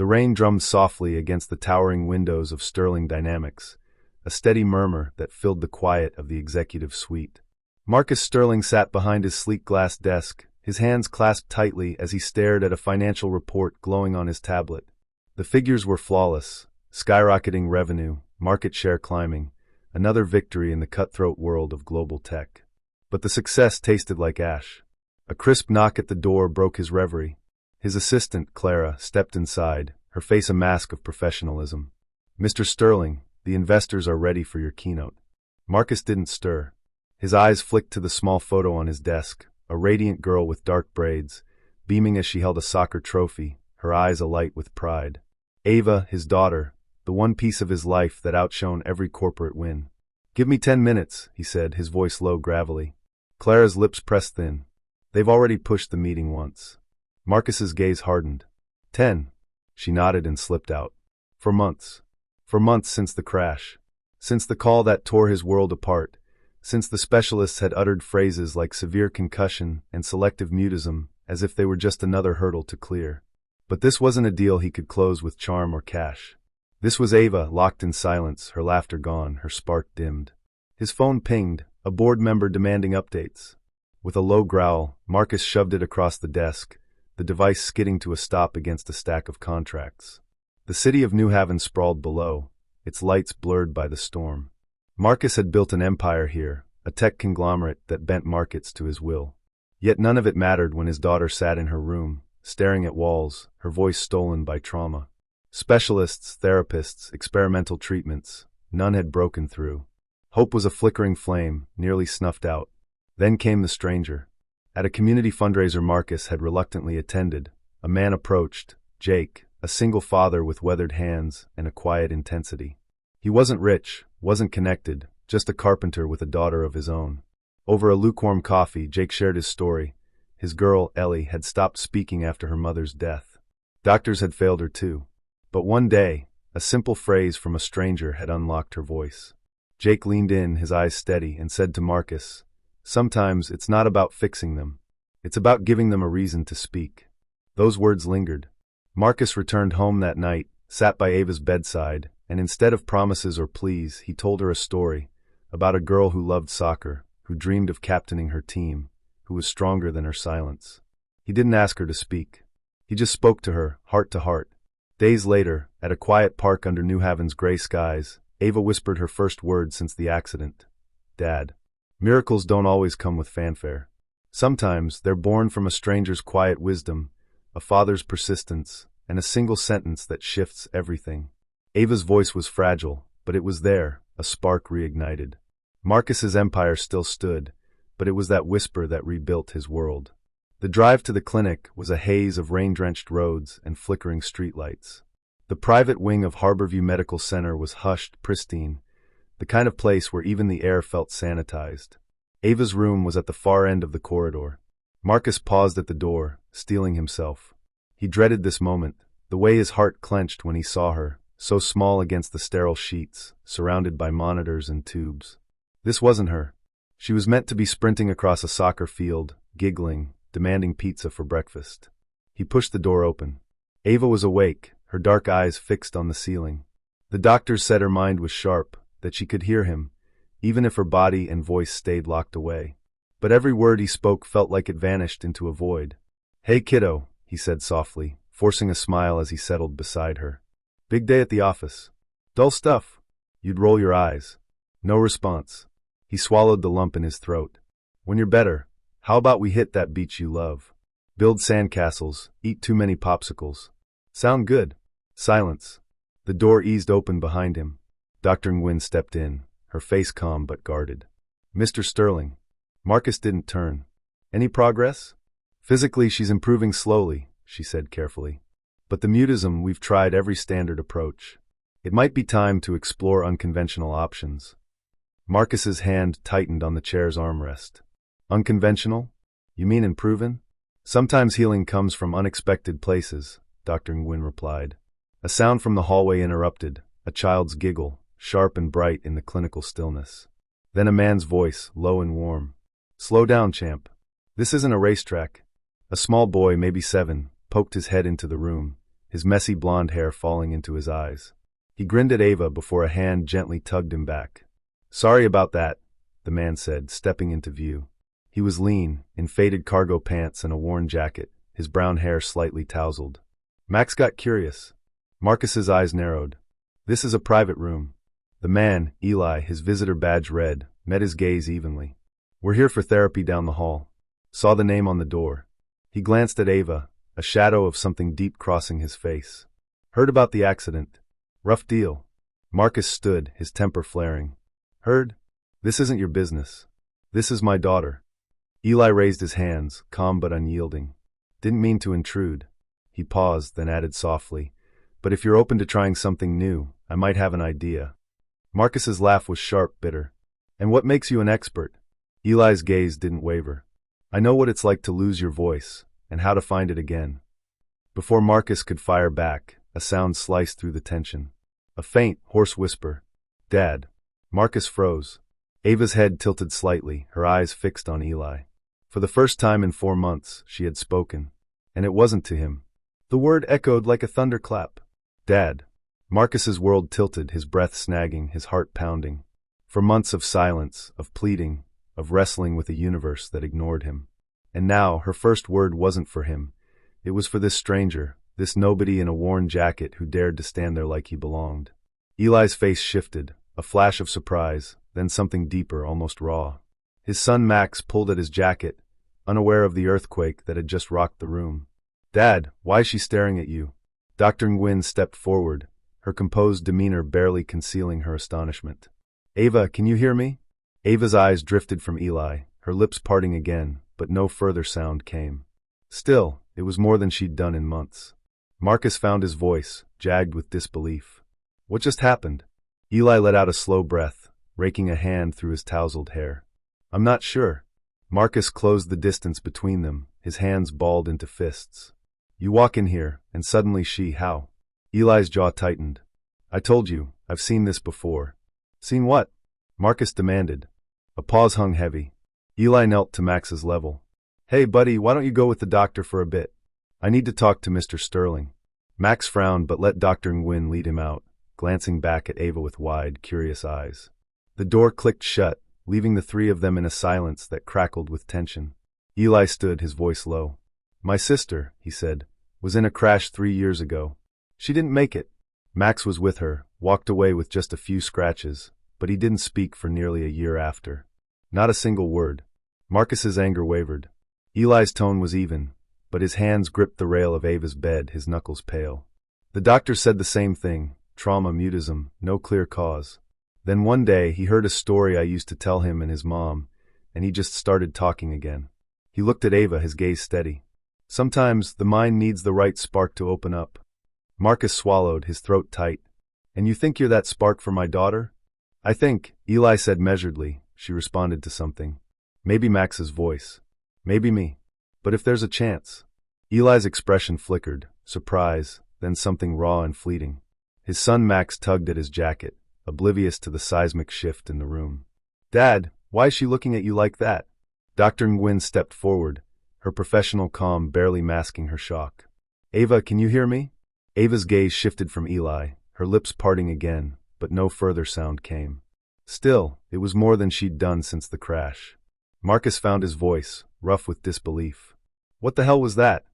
The rain drummed softly against the towering windows of Sterling Dynamics, a steady murmur that filled the quiet of the executive suite. Marcus Sterling sat behind his sleek glass desk, his hands clasped tightly as he stared at a financial report glowing on his tablet. The figures were flawless: skyrocketing revenue, market share climbing, another victory in the cutthroat world of global tech. But the success tasted like ash. A crisp knock at the door broke his reverie. His assistant, Clara, stepped inside, her face a mask of professionalism. "Mr. Sterling, the investors are ready for your keynote." Marcus didn't stir. His eyes flicked to the small photo on his desk, a radiant girl with dark braids, beaming as she held a soccer trophy, her eyes alight with pride. Ava, his daughter, the one piece of his life that outshone every corporate win. "Give me 10 minutes, he said, his voice low gravelly. Clara's lips pressed thin. "They've already pushed the meeting once." Marcus's gaze hardened. 10. She nodded and slipped out. For months. For months since the crash. Since the call that tore his world apart. Since the specialists had uttered phrases like severe concussion and selective mutism as if they were just another hurdle to clear. But this wasn't a deal he could close with charm or cash. This was Ava, locked in silence, her laughter gone, her spark dimmed. His phone pinged, a board member demanding updates. With a low growl, Marcus shoved it across the desk, the device skidding to a stop against a stack of contracts. The city of New Haven sprawled below, its lights blurred by the storm. Marcus had built an empire here, a tech conglomerate that bent markets to his will. Yet none of it mattered when his daughter sat in her room, staring at walls, her voice stolen by trauma. Specialists, therapists, experimental treatments, none had broken through. Hope was a flickering flame, nearly snuffed out. Then came the stranger. At a community fundraiser Marcus had reluctantly attended, a man approached, Jake, a single father with weathered hands and a quiet intensity. He wasn't rich, wasn't connected, just a carpenter with a daughter of his own. Over a lukewarm coffee, Jake shared his story. His girl, Ellie, had stopped speaking after her mother's death. Doctors had failed her too. But one day, a simple phrase from a stranger had unlocked her voice. Jake leaned in, his eyes steady, and said to Marcus, "Sometimes it's not about fixing them. It's about giving them a reason to speak." Those words lingered. Marcus returned home that night, sat by Ava's bedside, and instead of promises or pleas, he told her a story about a girl who loved soccer, who dreamed of captaining her team, who was stronger than her silence. He didn't ask her to speak. He just spoke to her, heart to heart. Days later, at a quiet park under New Haven's gray skies, Ava whispered her first word since the accident. "Dad." Miracles don't always come with fanfare. Sometimes they're born from a stranger's quiet wisdom, a father's persistence, and a single sentence that shifts everything. Ava's voice was fragile, but it was there, a spark reignited. Marcus's empire still stood, but it was that whisper that rebuilt his world. The drive to the clinic was a haze of rain-drenched roads and flickering streetlights. The private wing of Harborview Medical Center was hushed, pristine, the kind of place where even the air felt sanitized. Ava's room was at the far end of the corridor. Marcus paused at the door, steeling himself. He dreaded this moment, the way his heart clenched when he saw her, so small against the sterile sheets, surrounded by monitors and tubes. This wasn't her. She was meant to be sprinting across a soccer field, giggling, demanding pizza for breakfast. He pushed the door open. Ava was awake, her dark eyes fixed on the ceiling. The doctors said her mind was sharp, that she could hear him, even if her body and voice stayed locked away. But every word he spoke felt like it vanished into a void. "Hey kiddo," he said softly, forcing a smile as he settled beside her. "Big day at the office." "Dull stuff." You'd roll your eyes. No response. He swallowed the lump in his throat. "When you're better, how about we hit that beach you love? Build sandcastles, eat too many popsicles." "Sound good." Silence. The door eased open behind him. Dr. Nguyen stepped in, her face calm but guarded. "Mr. Sterling." Marcus didn't turn. "Any progress?" "Physically she's improving slowly," she said carefully. "But the mutism, we've tried every standard approach. It might be time to explore unconventional options." Marcus's hand tightened on the chair's armrest. "Unconventional? You mean unproven?" "Sometimes healing comes from unexpected places," Dr. Nguyen replied. A sound from the hallway interrupted, a child's giggle, sharp and bright in the clinical stillness. Then a man's voice, low and warm. "Slow down, champ. This isn't a racetrack." A small boy, maybe 7, poked his head into the room, his messy blonde hair falling into his eyes. He grinned at Ava before a hand gently tugged him back. "Sorry about that," the man said, stepping into view. He was lean, in faded cargo pants and a worn jacket, his brown hair slightly tousled. Max got curious. Marcus's eyes narrowed. "This is a private room." The man, Eli, his visitor badge red, met his gaze evenly. "We're here for therapy down the hall." Saw the name on the door. He glanced at Ava, a shadow of something deep crossing his face. "Heard about the accident. Rough deal." Marcus stood, his temper flaring. "Heard? This isn't your business. This is my daughter." Eli raised his hands, calm but unyielding. "Didn't mean to intrude." He paused, then added softly, "But if you're open to trying something new, I might have an idea." Marcus's laugh was sharp, bitter. "And what makes you an expert?" Eli's gaze didn't waver. "I know what it's like to lose your voice, and how to find it again." Before Marcus could fire back, a sound sliced through the tension. A faint, hoarse whisper. "Dad." Marcus froze. Ava's head tilted slightly, her eyes fixed on Eli. For the first time in 4 months, she had spoken. And it wasn't to him. The word echoed like a thunderclap. "Dad." Marcus's world tilted, his breath snagging, his heart pounding. For months of silence, of pleading, of wrestling with a universe that ignored him. And now, her first word wasn't for him. It was for this stranger, this nobody in a worn jacket who dared to stand there like he belonged. Eli's face shifted, a flash of surprise, then something deeper, almost raw. His son Max pulled at his jacket, unaware of the earthquake that had just rocked the room. "Dad, why is she staring at you?" Dr. Nguyen stepped forward, her composed demeanor barely concealing her astonishment. "Ava, can you hear me?" Ava's eyes drifted from Eli, her lips parting again, but no further sound came. Still, it was more than she'd done in months. Marcus found his voice, jagged with disbelief. "What just happened?" Eli let out a slow breath, raking a hand through his tousled hair. "I'm not sure." Marcus closed the distance between them, his hands balled into fists. "You walk in here, and suddenly how?" Eli's jaw tightened. "I told you, I've seen this before." "Seen what?" Marcus demanded. A pause hung heavy. Eli knelt to Max's level. "Hey, buddy, why don't you go with the doctor for a bit? I need to talk to Mr. Sterling." Max frowned but let Dr. Nguyen lead him out, glancing back at Ava with wide, curious eyes. The door clicked shut, leaving the three of them in a silence that crackled with tension. Eli stood, his voice low. "My sister," he said, "was in a crash 3 years ago. She didn't make it." Max was with her, walked away with just a few scratches, but he didn't speak for nearly a year after. Not a single word. Marcus's anger wavered. Eli's tone was even, but his hands gripped the rail of Ava's bed, his knuckles pale. The doctor said the same thing, trauma, mutism, no clear cause. Then one day he heard a story I used to tell him and his mom, and he just started talking again. He looked at Ava, his gaze steady. "Sometimes the mind needs the right spark to open up." Marcus swallowed, his throat tight. "And you think you're that spark for my daughter?" "I think," Eli said measuredly. She responded to something. "Maybe Max's voice. Maybe me. But if there's a chance." Eli's expression flickered, surprise, then something raw and fleeting. His son Max tugged at his jacket, oblivious to the seismic shift in the room. "Dad, why is she looking at you like that?" Dr. Nguyen stepped forward, her professional calm barely masking her shock. "Ava, can you hear me?" Ava's gaze shifted from Eli, her lips parting again, but no further sound came. Still, it was more than she'd done since the crash. Marcus found his voice, rough with disbelief. "What the hell was that?"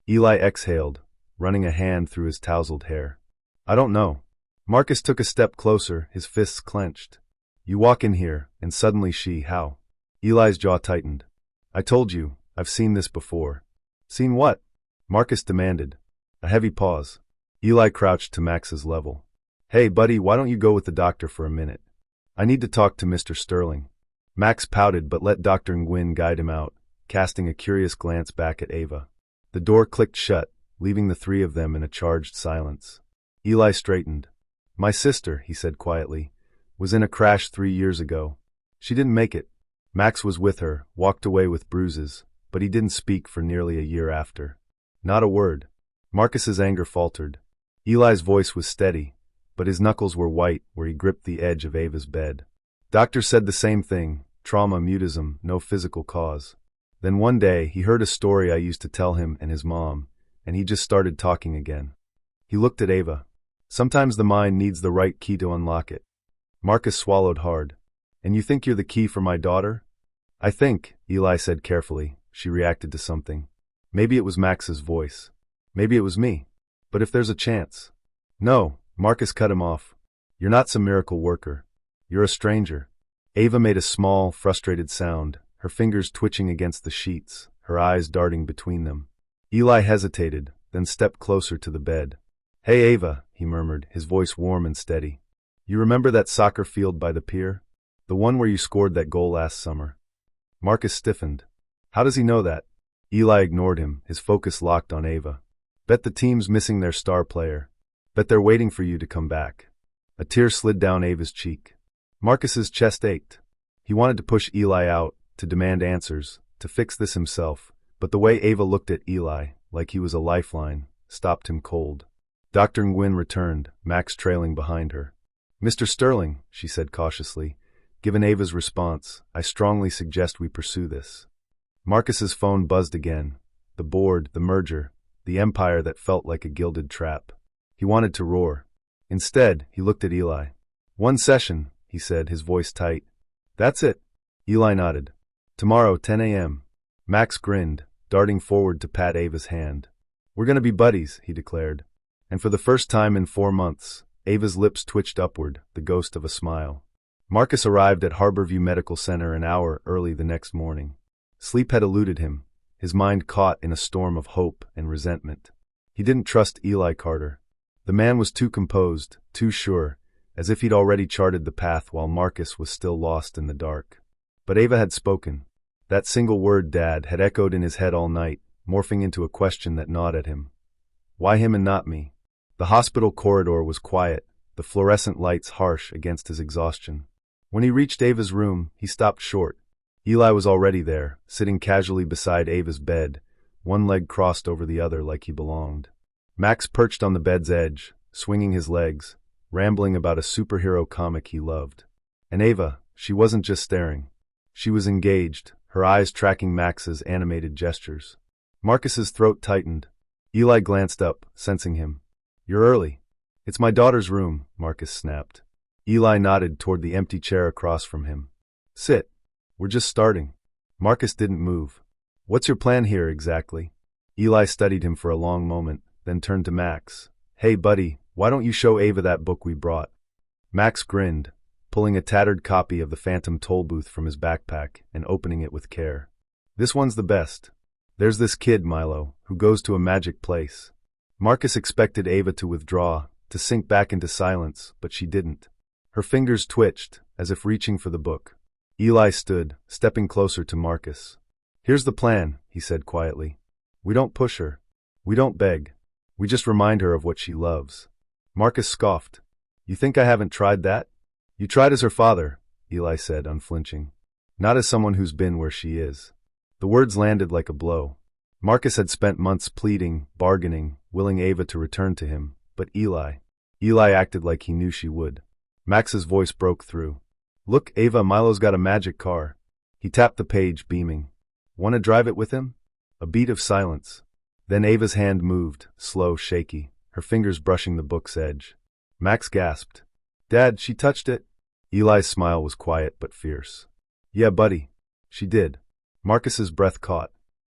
Eli exhaled, running a hand through his tousled hair. "I don't know." Marcus took a step closer, his fists clenched. "You walk in here, and suddenly how?" Eli's jaw tightened. "I told you, I've seen this before." "Seen what?" Marcus demanded. A heavy pause. Eli crouched to Max's level. "Hey, buddy, why don't you go with the doctor for a minute? I need to talk to Mr. Sterling." Max pouted but let Dr. Nguyen guide him out, casting a curious glance back at Ava. The door clicked shut, leaving the three of them in a charged silence. Eli straightened. "My sister," he said quietly, "was in a crash 3 years ago. She didn't make it." Max was with her, walked away with bruises, but he didn't speak for nearly a year after. Not a word. Marcus's anger faltered. Eli's voice was steady, but his knuckles were white where he gripped the edge of Ava's bed. Doctor said the same thing, trauma, mutism, no physical cause. Then one day he heard a story I used to tell him and his mom, and he just started talking again. He looked at Ava. Sometimes the mind needs the right key to unlock it. Marcus swallowed hard. And you think you're the key for my daughter? I think, Eli said carefully. She reacted to something. Maybe it was Max's voice. Maybe it was me. But if there's a chance. No, Marcus cut him off. You're not some miracle worker. You're a stranger. Ava made a small, frustrated sound, her fingers twitching against the sheets, her eyes darting between them. Eli hesitated, then stepped closer to the bed. Hey Ava, he murmured, his voice warm and steady. You remember that soccer field by the pier? The one where you scored that goal last summer? Marcus stiffened. How does he know that? Eli ignored him, his focus locked on Ava. Bet the team's missing their star player. Bet they're waiting for you to come back. A tear slid down Ava's cheek. Marcus's chest ached. He wanted to push Eli out, to demand answers, to fix this himself, but the way Ava looked at Eli, like he was a lifeline, stopped him cold. Dr. Nguyen returned, Max trailing behind her. Mr. Sterling, she said cautiously, given Ava's response, I strongly suggest we pursue this. Marcus's phone buzzed again. The board, the merger, the empire that felt like a gilded trap. He wanted to roar. Instead, he looked at Eli. One session, he said, his voice tight. That's it. Eli nodded. Tomorrow, 10 a.m. Max grinned, darting forward to pat Ava's hand. We're gonna be buddies, he declared. And for the first time in 4 months, Ava's lips twitched upward, the ghost of a smile. Marcus arrived at Harborview Medical Center an hour early the next morning. Sleep had eluded him, his mind caught in a storm of hope and resentment. He didn't trust Eli Carter. The man was too composed, too sure, as if he'd already charted the path while Marcus was still lost in the dark. But Ava had spoken. That single word, Dad, had echoed in his head all night, morphing into a question that gnawed at him. Why him and not me? The hospital corridor was quiet, the fluorescent lights harsh against his exhaustion. When he reached Ava's room, he stopped short. Eli was already there, sitting casually beside Ava's bed, one leg crossed over the other like he belonged. Max perched on the bed's edge, swinging his legs, rambling about a superhero comic he loved. And Ava, she wasn't just staring. She was engaged, her eyes tracking Max's animated gestures. Marcus's throat tightened. Eli glanced up, sensing him. You're early. It's my daughter's room, Marcus snapped. Eli nodded toward the empty chair across from him. Sit. We're just starting. Marcus didn't move. What's your plan here, exactly? Eli studied him for a long moment, then turned to Max. Hey, buddy, why don't you show Ava that book we brought? Max grinned, pulling a tattered copy of the Phantom Tollbooth from his backpack and opening it with care. This one's the best. There's this kid, Milo, who goes to a magic place. Marcus expected Ava to withdraw, to sink back into silence, but she didn't. Her fingers twitched, as if reaching for the book. Eli stood, stepping closer to Marcus. Here's the plan, he said quietly. We don't push her. We don't beg. We just remind her of what she loves. Marcus scoffed. You think I haven't tried that? You tried as her father, Eli said, unflinching. Not as someone who's been where she is. The words landed like a blow. Marcus had spent months pleading, bargaining, willing Ava to return to him, but Eli acted like he knew she would. Max's voice broke through. Look, Ava, Milo's got a magic car. He tapped the page, beaming. Want to drive it with him? A beat of silence. Then Ava's hand moved, slow, shaky, her fingers brushing the book's edge. Max gasped. Dad, she touched it? Eli's smile was quiet but fierce. Yeah, buddy. She did. Marcus's breath caught.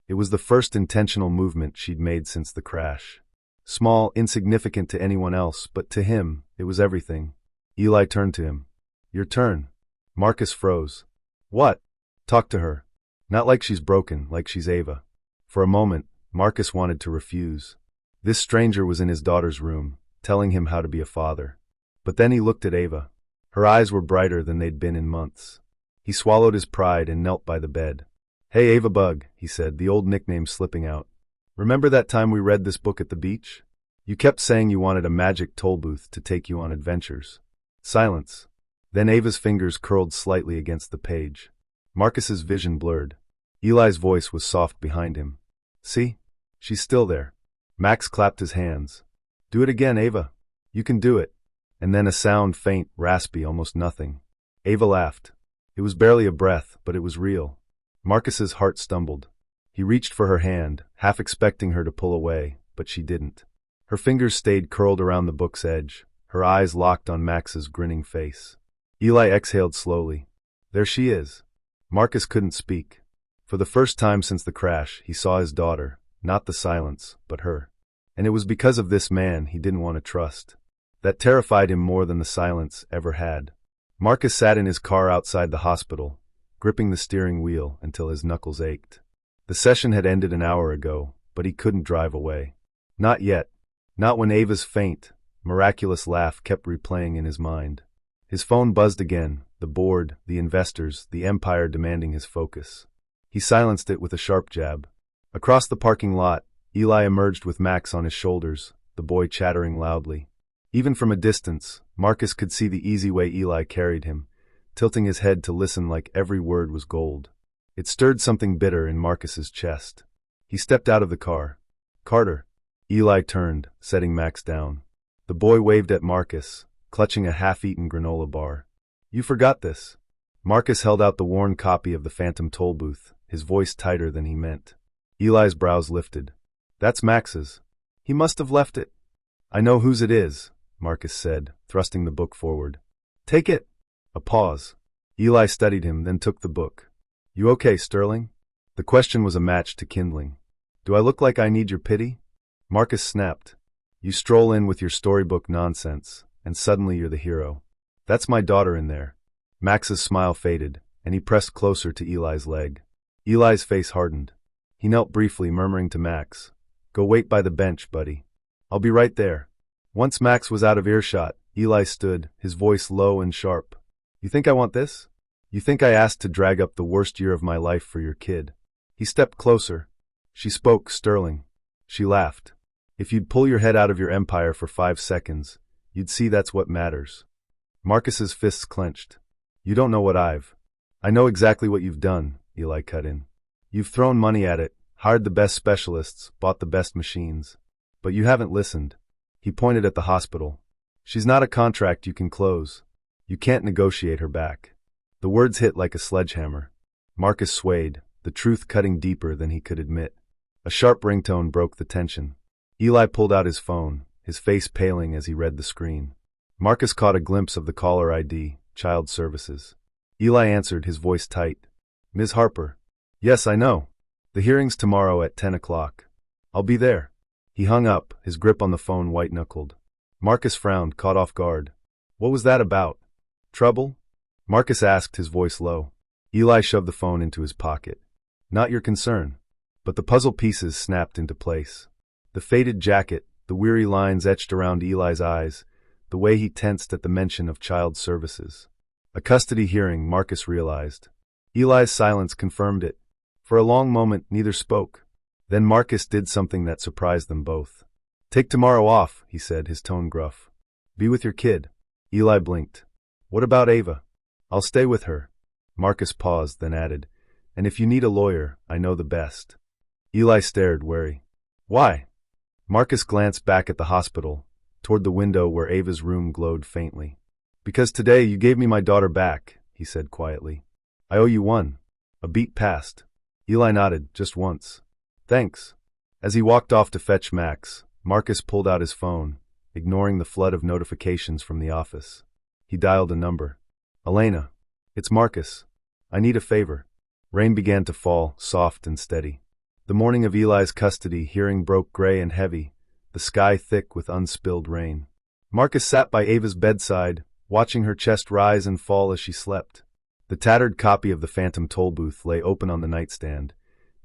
It was the first intentional movement she'd made since the crash. Small, insignificant to anyone else, but to him, it was everything. Eli turned to him. Your turn. Marcus froze. What? Talk to her. Not like she's broken, like she's Ava. For a moment, Marcus wanted to refuse. This stranger was in his daughter's room, telling him how to be a father. But then he looked at Ava. Her eyes were brighter than they'd been in months. He swallowed his pride and knelt by the bed. Hey, Ava Bug, he said, the old nickname slipping out. Remember that time we read this book at the beach? You kept saying you wanted a magic toll booth to take you on adventures. Silence. Then Ava's fingers curled slightly against the page. Marcus's vision blurred. Eli's voice was soft behind him. See? She's still there. Max clapped his hands. Do it again, Ava. You can do it. And then a sound, faint, raspy, almost nothing. Ava laughed. It was barely a breath, but it was real. Marcus's heart stumbled. He reached for her hand, half expecting her to pull away, but she didn't. Her fingers stayed curled around the book's edge, her eyes locked on Max's grinning face. Eli exhaled slowly. There she is. Marcus couldn't speak. For the first time since the crash, he saw his daughter, not the silence, but her. And it was because of this man he didn't want to trust. That terrified him more than the silence ever had. Marcus sat in his car outside the hospital, gripping the steering wheel until his knuckles ached. The session had ended an hour ago, but he couldn't drive away. Not yet. Not when Ava's faint, miraculous laugh kept replaying in his mind. His phone buzzed again, the board, the investors, the empire demanding his focus. He silenced it with a sharp jab. Across the parking lot, Eli emerged with Max on his shoulders, the boy chattering loudly. Even from a distance, Marcus could see the easy way Eli carried him, tilting his head to listen like every word was gold. It stirred something bitter in Marcus's chest. He stepped out of the car. "Carter." Eli turned, setting Max down. The boy waved at Marcus, clutching a half-eaten granola bar. "You forgot this." Marcus held out the worn copy of the Phantom toll booth, his voice tighter than he meant. Eli's brows lifted. "That's Max's. He must have left it." "I know whose it is," Marcus said, thrusting the book forward. "Take it." A pause. Eli studied him, then took the book. "You okay, Sterling?" The question was a match to kindling. "Do I look like I need your pity?" Marcus snapped. "You stroll in with your storybook nonsense, and suddenly you're the hero. That's my daughter in there." Max's smile faded, and he pressed closer to Eli's leg. Eli's face hardened. He knelt briefly, murmuring to Max, "Go wait by the bench, buddy. I'll be right there." Once Max was out of earshot, Eli stood, his voice low and sharp. "You think I want this? You think I asked to drag up the worst year of my life for your kid?" He stepped closer. "She spoke, Sterling." She laughed. "If you'd pull your head out of your empire for 5 seconds, you'd see that's what matters." Marcus's fists clenched. "You don't know what I know exactly what you've done," Eli cut in. "You've thrown money at it, hired the best specialists, bought the best machines. But you haven't listened." He pointed at the hospital. "She's not a contract you can close. You can't negotiate her back." The words hit like a sledgehammer. Marcus swayed, the truth cutting deeper than he could admit. A sharp ringtone broke the tension. Eli pulled out his phone, his face paling as he read the screen. Marcus caught a glimpse of the caller ID, Child Services. Eli answered, his voice tight. "Ms. Harper." "Yes, I know. The hearing's tomorrow at 10 o'clock. I'll be there." He hung up, his grip on the phone white-knuckled. Marcus frowned, caught off guard. "What was that about? Trouble?" Marcus asked, his voice low. Eli shoved the phone into his pocket. "Not your concern." But the puzzle pieces snapped into place. The faded jacket, the weary lines etched around Eli's eyes, the way he tensed at the mention of Child Services. A custody hearing, Marcus realized. Eli's silence confirmed it. For a long moment, neither spoke. Then Marcus did something that surprised them both. "Take tomorrow off," he said, his tone gruff. "Be with your kid." Eli blinked. "What about Ava?" "I'll stay with her." Marcus paused, then added, "And if you need a lawyer, I know the best." Eli stared, wary. "Why?" Marcus glanced back at the hospital, toward the window where Ava's room glowed faintly. "Because today you gave me my daughter back," he said quietly. "I owe you one." A beat passed. Eli nodded, just once. "Thanks." As he walked off to fetch Max, Marcus pulled out his phone, ignoring the flood of notifications from the office. He dialed a number. "Elena. It's Marcus. I need a favor." Rain began to fall, soft and steady. The morning of Eli's custody hearing broke gray and heavy, the sky thick with unspilled rain. Marcus sat by Ava's bedside, watching her chest rise and fall as she slept. The tattered copy of the Phantom toll booth lay open on the nightstand,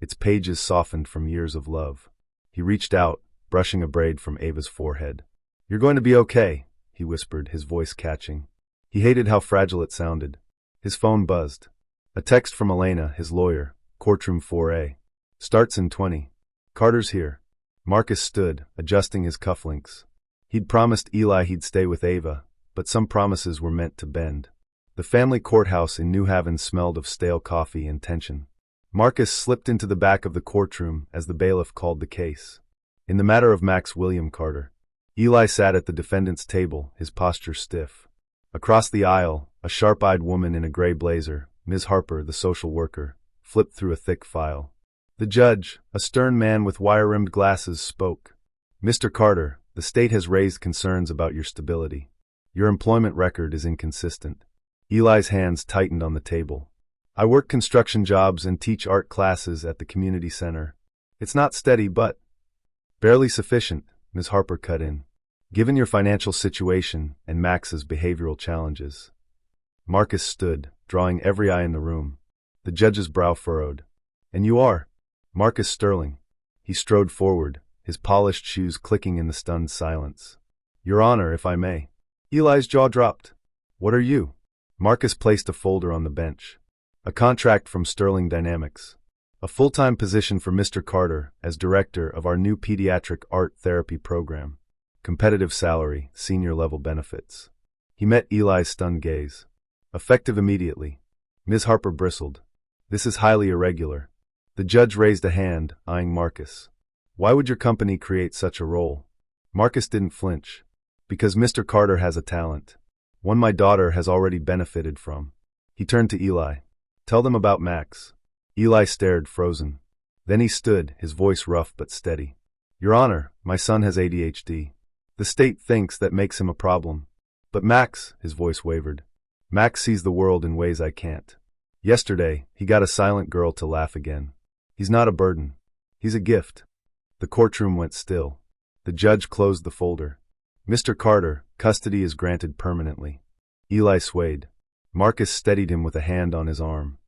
its pages softened from years of love. He reached out, brushing a braid from Ava's forehead. "You're going to be okay," he whispered, his voice catching. He hated how fragile it sounded. His phone buzzed. A text from Elena, his lawyer, courtroom 4A. "Starts in 20. Carter's here." Marcus stood, adjusting his cufflinks. He'd promised Eli he'd stay with Ava, but some promises were meant to bend. The family courthouse in New Haven smelled of stale coffee and tension. Marcus slipped into the back of the courtroom as the bailiff called the case. In the matter of Max William Carter. Eli sat at the defendant's table, his posture stiff. Across the aisle, a sharp-eyed woman in a gray blazer, Ms. Harper, the social worker, flipped through a thick file. The judge, a stern man with wire-rimmed glasses, spoke. "Mr. Carter, The state has raised concerns about your stability. Your employment record is inconsistent. Eli's hands tightened on the table. I work construction jobs and teach art classes at the community center. It's not steady, but barely sufficient, Ms. Harper cut in. Given your financial situation and Max's behavioral challenges. Marcus stood, drawing every eye in the room. The judge's brow furrowed. And you are? Marcus Sterling. He strode forward, his polished shoes clicking in the stunned silence. Your Honor, if I may. Eli's jaw dropped. What are you? Marcus placed a folder on the bench. A contract from Sterling Dynamics. A full-time position for Mr. Carter as director of our new pediatric art therapy program. Competitive salary, senior-level benefits. He met Eli's stunned gaze. Effective immediately. Ms. Harper bristled. This is highly irregular. The judge raised a hand, eyeing Marcus. Why would your company create such a role? Marcus didn't flinch. Because Mr. Carter has a talent. One my daughter has already benefited from. He turned to Eli. Tell them about Max. Eli stared, frozen. Then he stood, his voice rough but steady. Your Honor, my son has ADHD. The state thinks that makes him a problem. But Max, his voice wavered. Max sees the world in ways I can't. Yesterday, he got a silent girl to laugh again. He's not a burden. He's a gift. The courtroom went still. The judge closed the folder. Mr. Carter, custody is granted permanently. Eli swayed. Marcus steadied him with a hand on his arm.